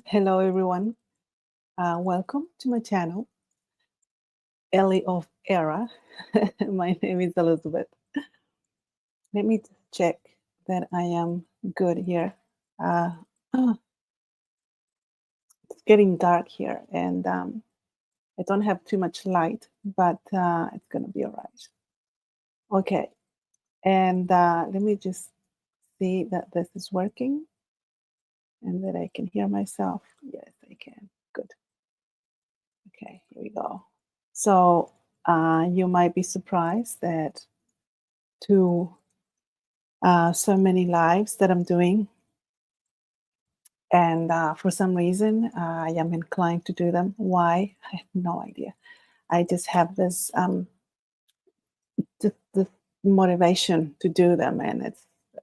Hello, everyone. Welcome to my channel, Ellie of Era. My name is Elizabeth. Let me just check that I am good here. Uh, it's getting dark here, and I don't have too much light, but it's going to be all right. Okay, and let me just see that this is working and that I can hear myself. Yes, I can. Good. Okay, here we go. So you might be surprised that to so many lives that I'm doing, and for some reason, I am inclined to do them. Why? I have no idea. I just have this motivation to do them, and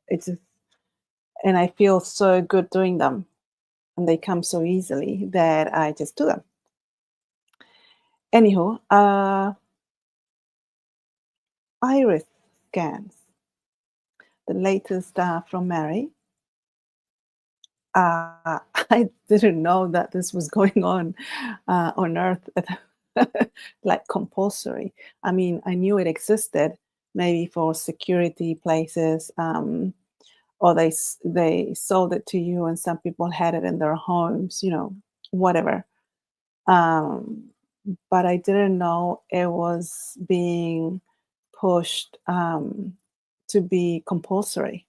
it's just, and I feel so good doing them, and they come so easily that I just do them. Anywho, iris scans, the latest from Mary. I didn't know that this was going on Earth, like compulsory. I mean, I knew it existed, maybe for security places, or they sold it to you, and some people had it in their homes, whatever. Um, but I didn't know it was being pushed to be compulsory.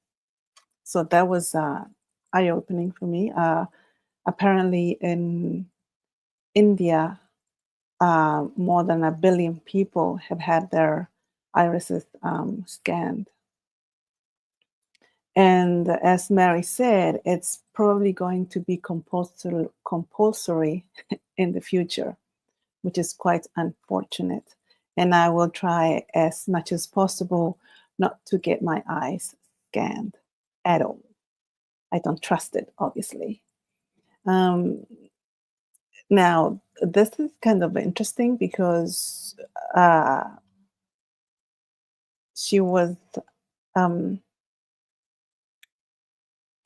So that was eye opening for me. Apparently, in India, more than 1 billion people have had their irises scanned. And as Mary said, it's probably going to be compulsory in the future, which is quite unfortunate. And I will try as much as possible not to get my eyes scanned at all. I don't trust it, obviously. Um, Now, this is kind of interesting because uh, she was um,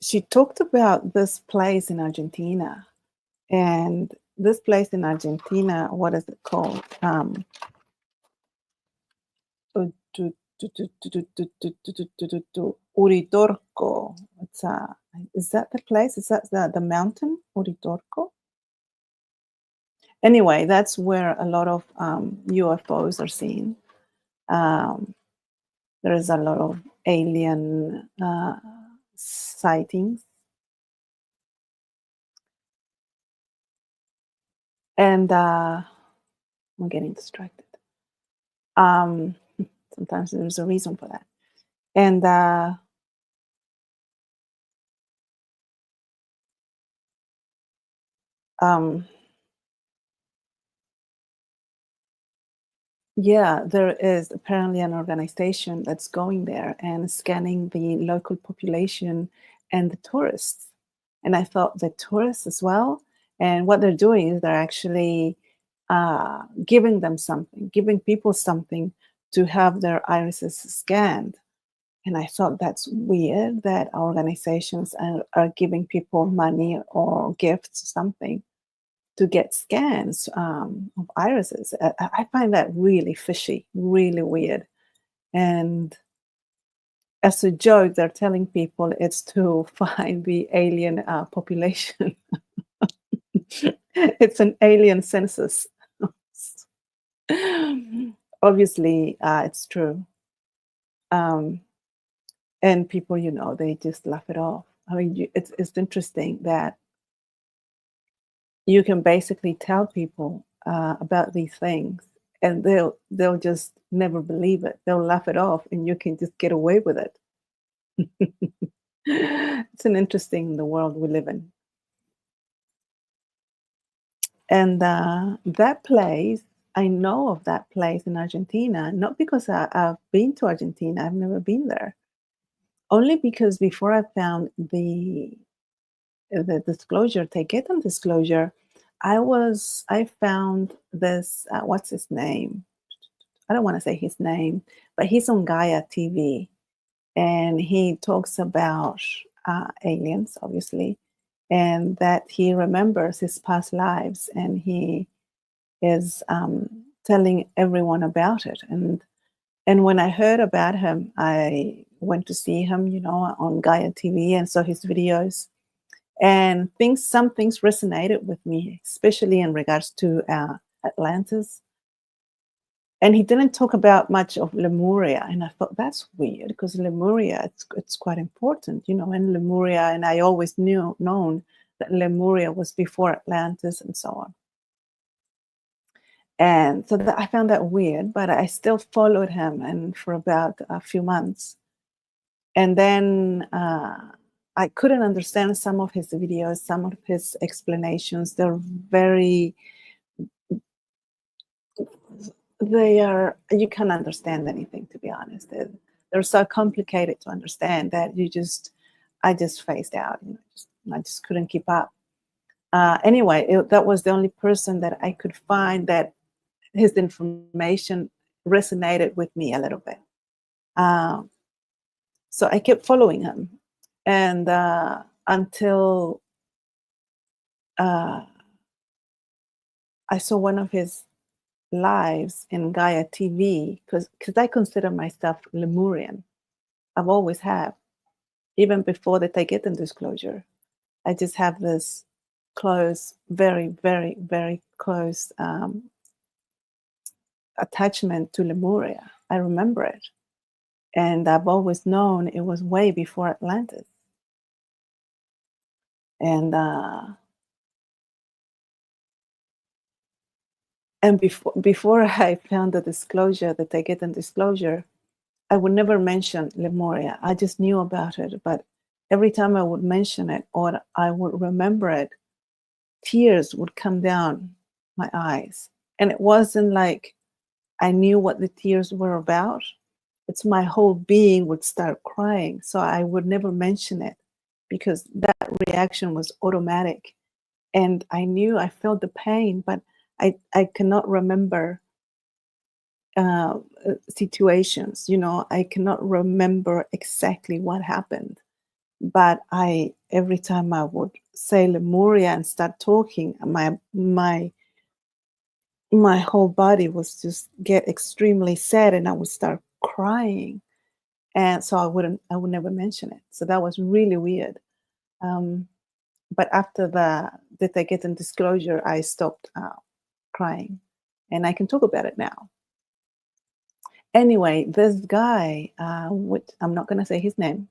she talked about this place in Argentina, and this place in Argentina, what is it called? Uritorco. It's is that the place? Is that the mountain Uritorco? Anyway, that's where a lot of UFOs are seen. Um, there is a lot of alien sightings, and I'm getting distracted. Um, Sometimes there's a reason for that, and um, yeah, there is apparently an organization that's going there and scanning the local population and the tourists. And I thought the tourists as well. And what they're doing is they're actually giving them something, giving people something to have their irises scanned. And I thought that's weird that organizations are giving people money or gifts or something to get scans of irises. I find that really fishy, really weird. And as a joke, they're telling people it's to find the alien population. It's an alien census. Obviously, it's true. Um, and people, they just laugh it off. I mean, it's interesting that you can basically tell people about these things, and they'll just never believe it. They'll laugh it off, and you can just get away with it. It's an interesting the world we live in. And that place, I know of that place in Argentina, not because I've been to Argentina. I've never been there. Only because before I found the disclosure, Taketan disclosure, I found this, what's his name? I don't want to say his name, but he's on Gaia TV, and he talks about aliens, obviously, and that he remembers his past lives, and he is telling everyone about it. And when I heard about him, I went to see him, on Gaia TV, and saw his videos. And some things resonated with me, especially in regards to Atlantis. And he didn't talk about much of Lemuria, and I thought that's weird because Lemuria, it's quite important, in Lemuria, and I always known that Lemuria was before Atlantis and so on. And so I found that weird, but I still followed him, and for about a few months. And then I couldn't understand some of his videos, some of his explanations. You can't understand anything, to be honest. They're so complicated to understand that I just phased out. I just couldn't keep up. Anyway, that was the only person that I could find that his information resonated with me a little bit. So I kept following him, and until I saw one of his lives in Gaia TV, because I consider myself Lemurian. I've always have, even before the Taketan disclosure. I just have this close, very, very, very close attachment to Lemuria. I remember it. And I've always known it was way before Atlantis. And before I found the disclosure, the Taketan disclosure, I would never mention Lemuria. I just knew about it. But every time I would mention it or I would remember it, tears would come down my eyes. And it wasn't like I knew what the tears were about. It's my whole being would start crying. So I would never mention it because that reaction was automatic. And I felt the pain, but I cannot remember situations. I cannot remember exactly what happened. But every time I would say Lemuria and start talking, my whole body was just get extremely sad, and I would start crying. And so I would never mention it. So that was really weird. But after the Taketan disclosure, I stopped crying, and I can talk about it now. Anyway, this guy, which I'm not going to say his name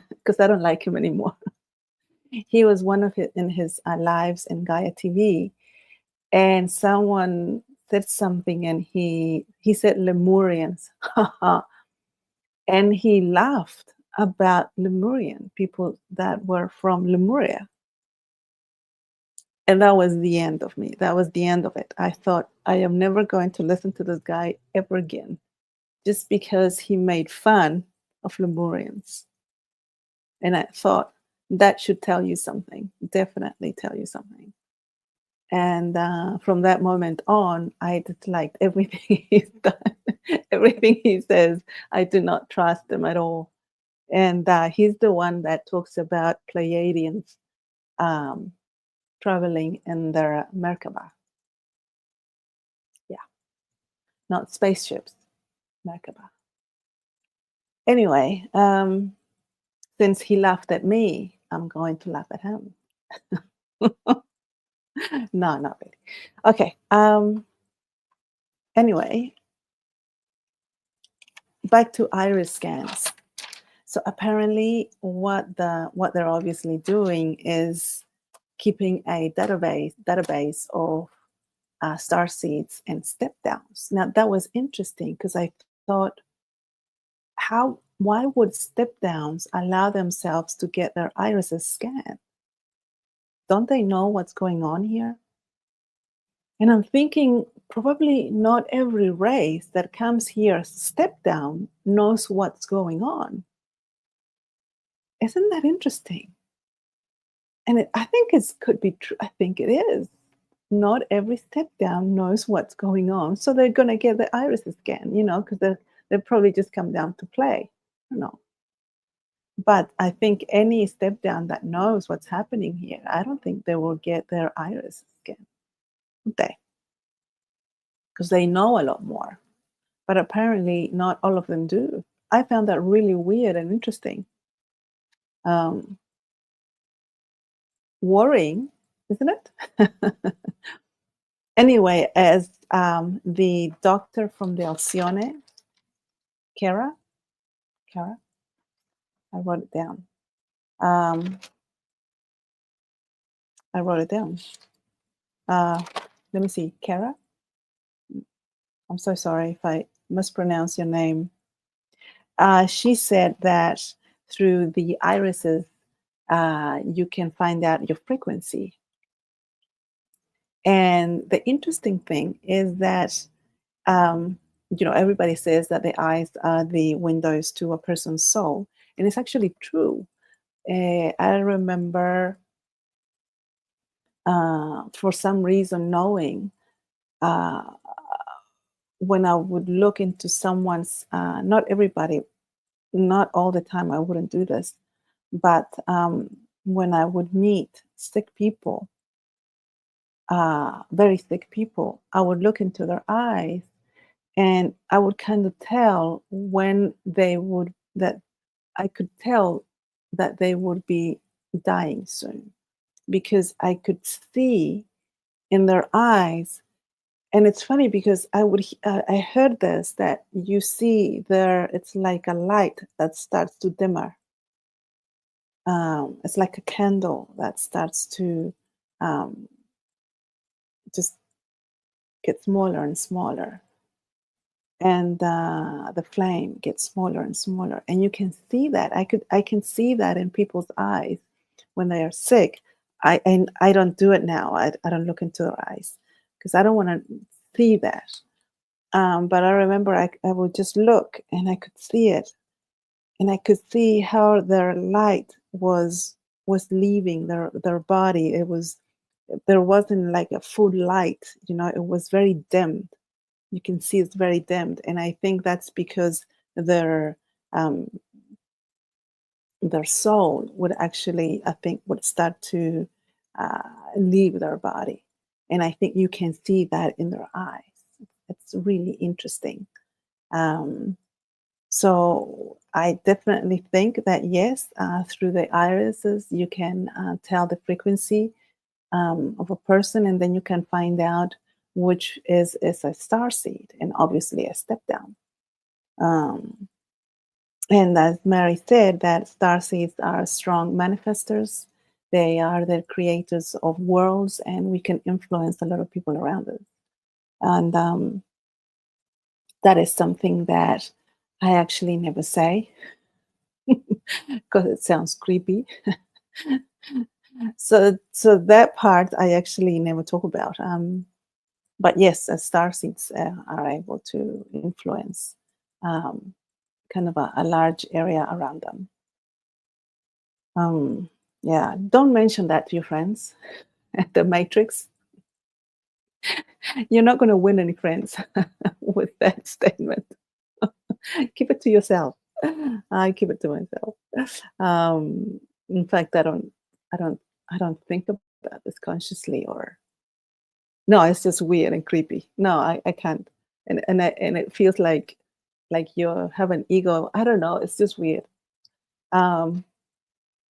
because I don't like him anymore. He was one of his lives in Gaia TV, and someone said something, and he said Lemurians, and he laughed about Lemurian people that were from Lemuria. And that was the end of me. That was the end of it. I thought, I am never going to listen to this guy ever again, just because he made fun of Lemurians. And I thought, that should tell you something, definitely tell you something. And from that moment on, I disliked everything he's done, everything he says. I do not trust him at all. And he's the one that talks about Pleiadians traveling in their Merkaba. Yeah, not spaceships, Merkaba. Anyway, since he laughed at me, I'm going to laugh at him. No, not really. Okay. Anyway, back to iris scans. So apparently, what they're obviously doing is keeping a database of star seeds and step downs. Now that was interesting because I thought, why would step downs allow themselves to get their irises scanned? Don't they know what's going on here? And I'm thinking probably not every race that comes here step down knows what's going on. Isn't that interesting? And I think it could be true. I think it is. Not every step down knows what's going on. So they're going to get the iris scan, because they'll probably just come down to play. I don't know. But I think any step down that knows what's happening here, I don't think they will get their iris scan, would they? Because they know a lot more. But apparently, not all of them do. I found that really weird and interesting. Um, Worrying, isn't it? Anyway, as the doctor from the Alcione, Kara, Kara, I wrote it down. Um, I wrote it down. Uh, Let me see, Kara. I'm so sorry if I mispronounce your name. She said that through the irises, you can find out your frequency. And the interesting thing is that, everybody says that the eyes are the windows to a person's soul, and it's actually true. I remember, for some reason, knowing uh, when I would look into someone's, not everybody, not all the time, I wouldn't do this, but when I would meet sick people, very sick people, I would look into their eyes and I would kind of tell when they would, that I could tell that they would be dying soon because I could see in their eyes. And it's funny because I heard this, that you see there, it's like a light that starts to dimmer. It's like a candle that starts to um, just get smaller and smaller, and the flame gets smaller and smaller, and you can see that. I can see that in people's eyes when they are sick. I don't do it now. I don't look into their eyes because I don't want to see that. But I remember I would just look and I could see it, and I could see how their light was leaving their body. There wasn't like a full light, it was very dimmed. You can see it's very dimmed, and I think that's because their um, their soul would actually, I think, would start to leave their body, and I think you can see that in their eyes. It's really interesting. Um, So I definitely think that yes, through the irises, you can tell the frequency of a person, and then you can find out which is a star seed and obviously a step down. Um, and as Mary said, that star seeds are strong manifestors. They are the creators of worlds, and we can influence a lot of people around us. And that is something that I actually never say because it sounds creepy. So that part I actually never talk about. But yes, star seeds are able to influence um, kind of a large area around them. Um, yeah, don't mention that to your friends at the Matrix. You're not going to win any friends with that statement. Keep it to yourself. I keep it to myself. In fact, I don't, I don't think about this consciously, or no, it's just weird and creepy. No, I can't. And it feels like you have an ego. I don't know. It's just weird. Um,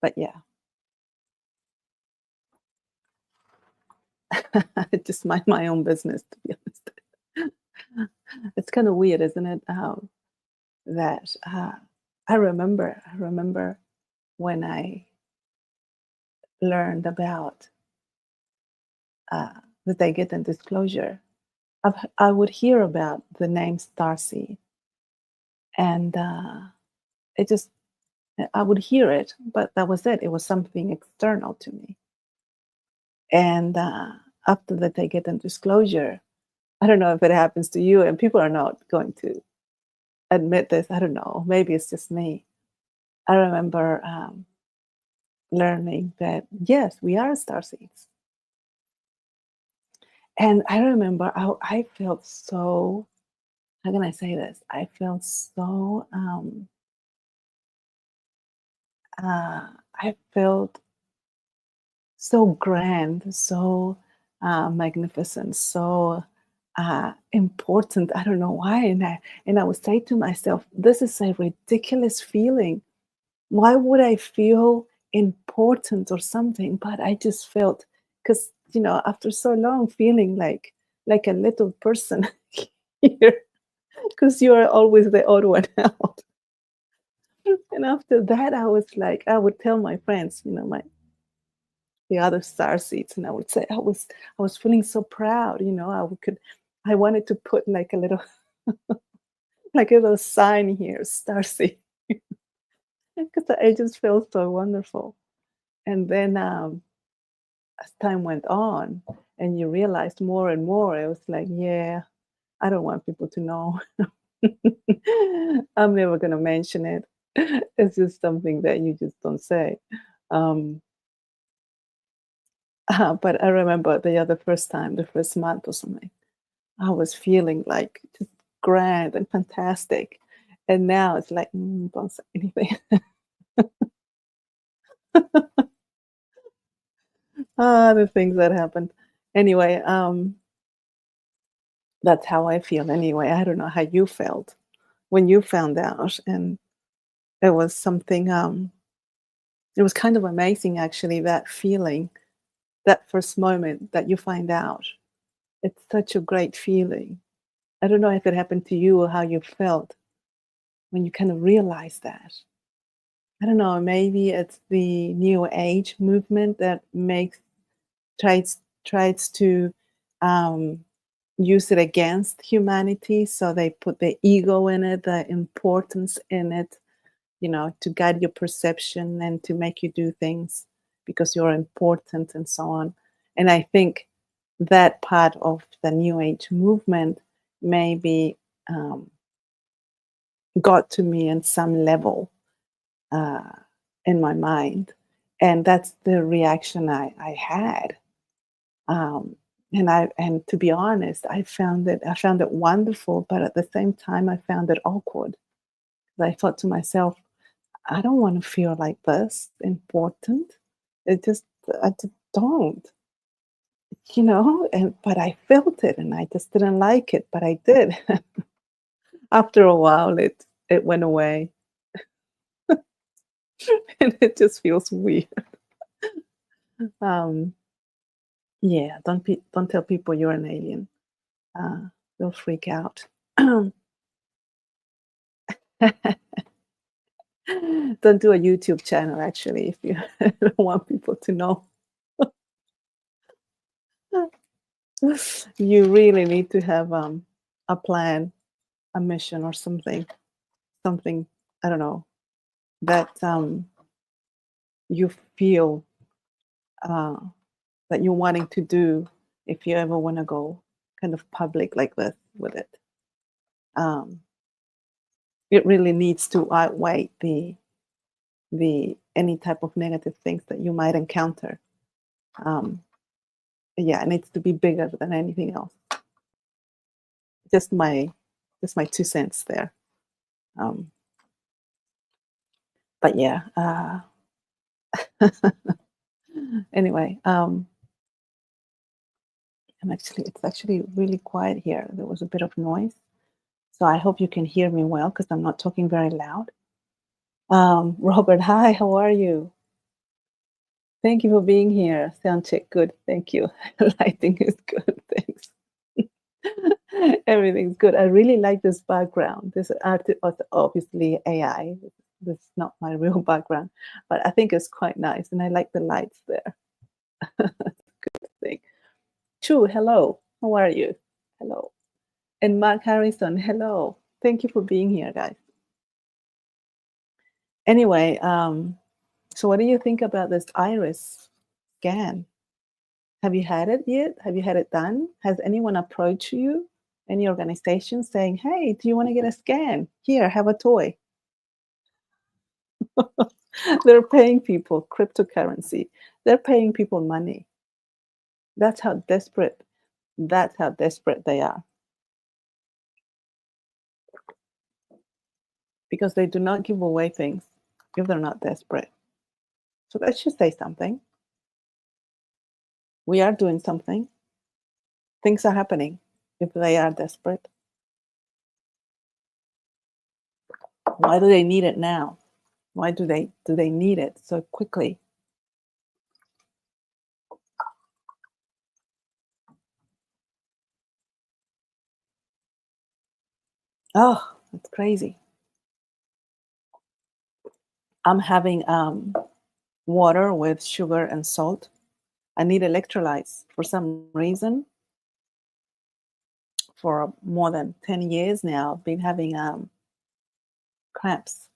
but yeah, I just mind my own business, to be honest. It's kind of weird, isn't it? That I remember when I learned about uh, the Daggett and disclosure. I would hear about the name Starseed, and it just I would hear it, but that was it. It was something external to me. And after the Daggett and disclosure, I don't know if it happens to you, and people are not going to admit this. I don't know. Maybe it's just me. I remember learning that yes, we are star seeds. And I remember I felt so, how can I say this? I felt so I felt so grand, so magnificent, so important. I don't know why, and I would say to myself, "This is a ridiculous feeling. Why would I feel important or something?" But I just felt, because after so long feeling like a little person here, because you are always the odd one out. And after that, I was like, I would tell my friends, my the other star seeds, and I would say I was feeling so proud. I wanted to put like a little like a little sign here, star seed, because I just felt so wonderful. And then as time went on, and you realized more and more, it was like, yeah, I don't want people to know. I'm never gonna mention it. It's just something that you just don't say. Um, but I remember the first time, the first month or something, I was feeling like just grand and fantastic. And now it's like, don't say anything. The things that happened. Anyway, that's how I feel anyway. I don't know how you felt when you found out. And it was something, it was kind of amazing actually, that feeling, that first moment that you find out. It's such a great feeling. I don't know if it happened to you or how you felt when you kind of realize that. I don't know, maybe it's the new age movement that makes tries to um, use it against humanity. So they put the ego in it, the importance in it, to guide your perception and to make you do things because you're important and so on. And I think that part of the new age movement maybe um, got to me in some level, uh, in my mind, and that's the reaction I had. Um, and to be honest, I found it wonderful, but at the same time, I found it awkward. I thought to myself, I don't want to feel like this important. It just I just don't, and but I felt it and I just didn't like it, but I did. After a while it went away and it just feels weird. Um yeah, don't tell people you're an alien. They'll freak out. Don't do a YouTube channel actually if you don't want people to know. You really need to have a plan, a mission or something, I don't know, that you feel uh, that you're wanting to do if you ever want to go kind of public like this with it. Um, it really needs to outweigh the any type of negative things that you might encounter. Um, yeah, it needs to be bigger than anything else. Just my just my 2 cents there. Um, but yeah. Anyway, it's actually really quiet here. There was a bit of noise. So I hope you can hear me well because I'm not talking very loud. Robert, hi, how are you? Thank you for being here. Sound check, good. Thank you. Lighting is good. Thanks. Everything's good. I really like this background. This art, obviously AI. This is not my real background, but I think it's quite nice, and I like the lights there. Good thing. Chu, hello. How are you? Hello. And Mark Harrison, hello. Thank you for being here, guys. Anyway, so what do you think about this iris scan? Have you had it yet? Have you had it done? Has anyone approached you, any organization saying, hey, do you want to get a scan? Here, have a toy. They're paying people cryptocurrency. They're paying people money. That's how desperate, that's how desperate they are. Because they do not give away things if they're not desperate. So that should say something. We are doing something. Things are happening if they are desperate. Why do they need it now? Why do they need it so quickly? Oh, it's crazy. I'm having water with sugar and salt. I need electrolytes for some reason. For more than 10 years now, I've been having cramps,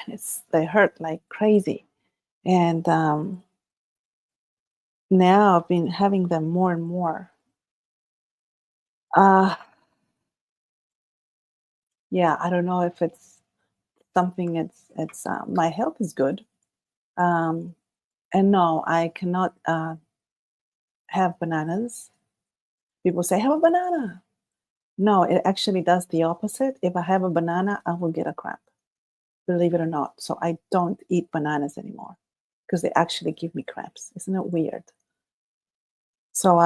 and they hurt like crazy. And now I've been having them more and more. Uh, yeah, I don't know if it's something. It's my health is good. Um, and no, I cannot have bananas. People say, have a banana. No, it actually does the opposite. If I have a banana, I will get a cramp, believe it or not. So I don't eat bananas anymore because they actually give me cramps. Isn't it weird? So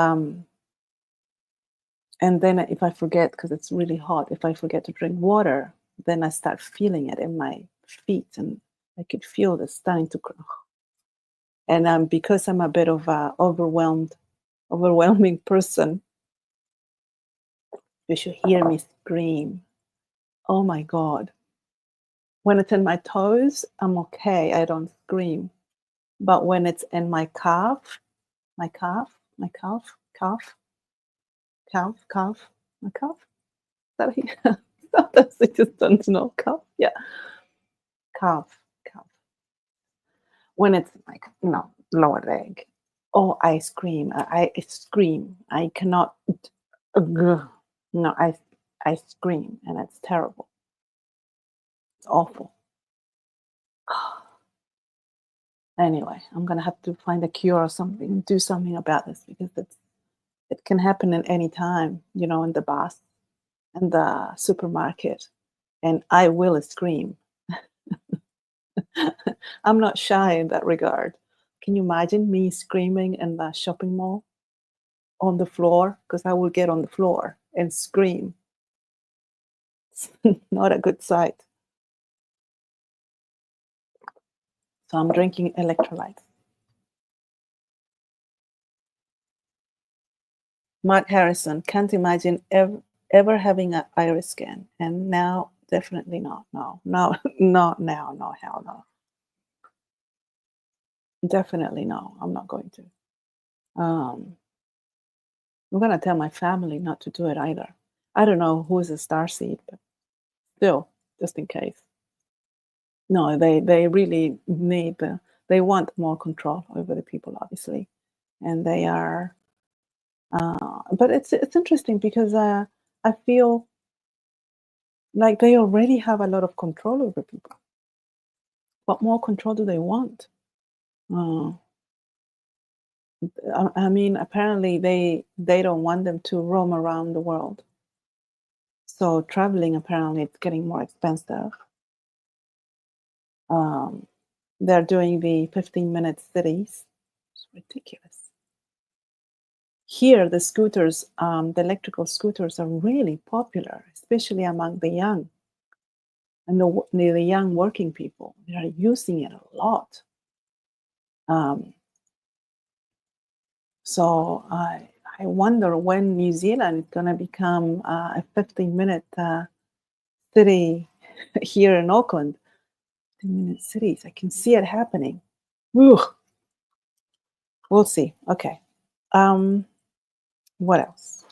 and then if I forget, because it's really hot, if I forget to drink water, then I start feeling it in my feet, and I could feel the starting to cramp. And because I'm a bit of a overwhelming person, you should hear me scream. Oh my God. When it's in my toes, I'm okay. I don't scream. But when it's in my calf, my calf, my calf, calf, calf, calf, my calf, that he sometimes I just don't know. Calf, yeah, calf, calf. When it's like, lower leg. Oh, I scream. I scream. I cannot. No, I scream, and it's terrible. It's awful. Anyway, I'm gonna have to find a cure or something and do something about this because it can happen at any time, in the bus, in the supermarket, and I will scream. I'm not shy in that regard. Can you imagine me screaming in the shopping mall on the floor? Because I will get on the floor and scream. It's not a good sight. So I'm drinking electrolytes. Mark Harrison, can't imagine ever having an iris scan. And now, definitely not. No, no, no, now, no, hell no. Definitely no, I'm not going to. Um, I'm going to tell my family not to do it either. I don't know who is a star seed, but still, just in case. No, they really need, they want more control over the people, obviously. And they are, but it's interesting because I feel like they already have a lot of control over people. What more control do they want? Uh, I mean, apparently they don't want them to roam around the world. So traveling apparently it's getting more expensive. Um, they're doing the 15-minute cities. It's ridiculous. Here, the scooters, the electrical scooters, are really popular, especially among the young and the young working people. They are using it a lot. Um, So I wonder when New Zealand is going to become a 15-minute city here in Auckland. 15-minute cities. I can see it happening. Whew. We'll see. Okay. Um, what else?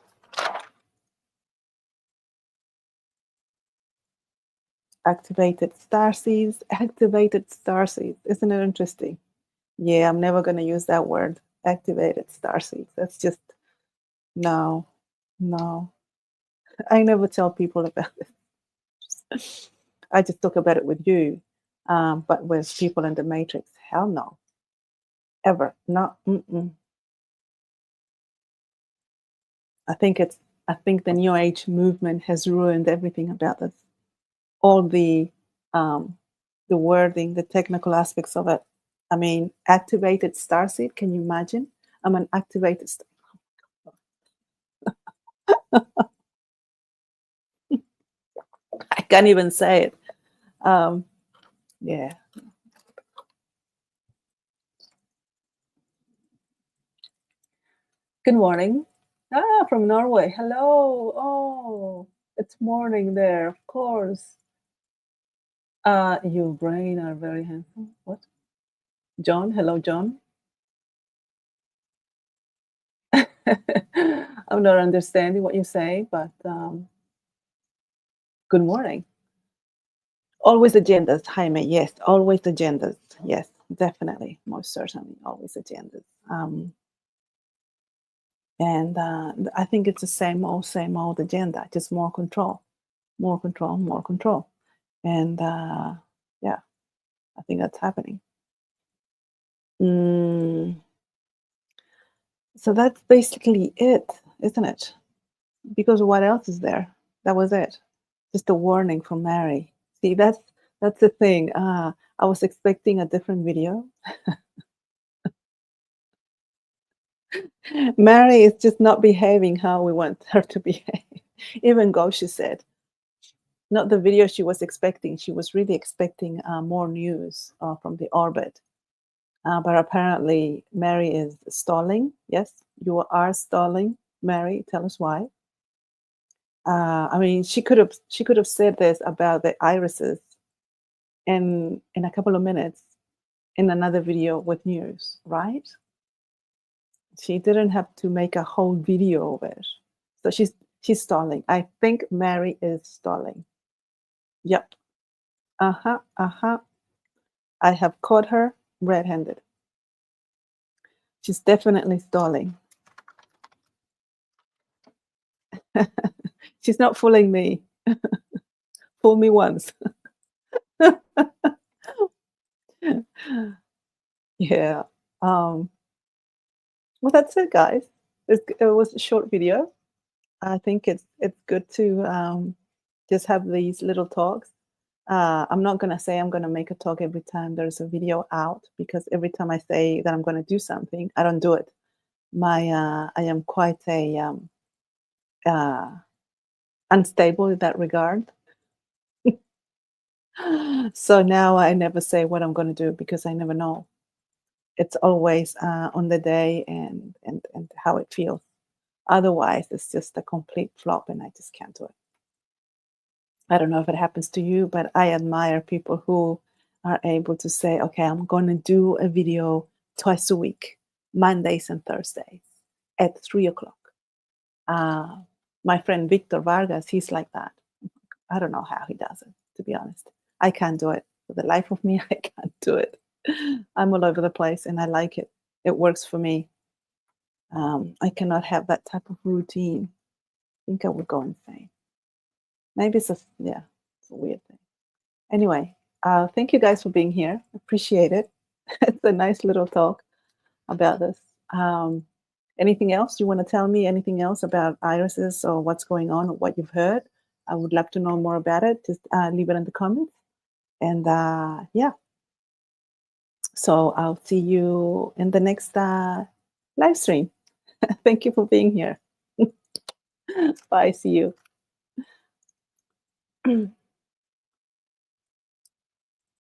Activated starseeds. Activated starseeds. Isn't it interesting? Yeah, I'm never going to use that word. Activated starseeds. That's just no, no. I never tell people about this. I just talk about it with you, but with people in the matrix, hell no, ever, not. Mm-mm. I think it's. I think the New Age movement has ruined everything about this. All um, the wording, the technical aspects of it. I mean, activated starseed. Can you imagine? I'm an activated. I can't even say it. Yeah. Good morning. From Norway. Hello. Oh, it's morning there. Of course. Your brain are very handsome. What? John? Hello, John. I'm not understanding what you say, but good morning. Always agendas, Jaime. Yes, always agendas. Yes, definitely, most certainly, always agendas. And I think it's the same old agenda, just more control, more control, more control. And yeah, I think that's happening. So that's basically it, isn't it? Because what else is there? That was it. Just a warning from Mary. See, that's the thing. I was expecting a different video. Mary is just not behaving how we want her to behave. Even Goshi said, not the video she was expecting. She was really expecting more news from the orbit. But apparently, Mary is stalling. Yes, you are stalling, Mary. Tell us why. I mean, she could have said this about the irises in a couple of minutes in another video with news, right? She didn't have to make a whole video of it. So she's stalling. I think Mary is stalling. Yep. Uh-huh. Uh-huh. I have caught her red-handed. She's definitely stalling. She's not fooling me. Fool me once. Yeah. Well, that's it, guys. It was a short video. I think it's good to just have these little talks. I'm not going to say I'm going to make a talk every time there's a video out, because every time I say that I'm going to do something, I don't do it. I am quite a unstable in that regard. So now I never say what I'm going to do, because I never know. It's always on the day and how it feels. Otherwise, it's just a complete flop, and I just can't do it. I don't know if it happens to you, but I admire people who are able to say, okay, I'm going to do a video twice a week, Mondays and Thursdays at 3:00. My friend Victor Vargas, he's like that. I don't know how he does it, to be honest. I can't do it. For the life of me, I can't do it. I'm all over the place, and I like it. It works for me. I cannot have that type of routine. I think I would go insane. Maybe it's it's a weird thing. Anyway, thank you guys for being here. Appreciate it. It's a nice little talk about this. Anything else you want to tell me? Anything else about irises or what's going on or what you've heard? I would love to know more about it. Just leave it in the comments. And yeah, so I'll see you in the next live stream. Thank you for being here. Bye. See you.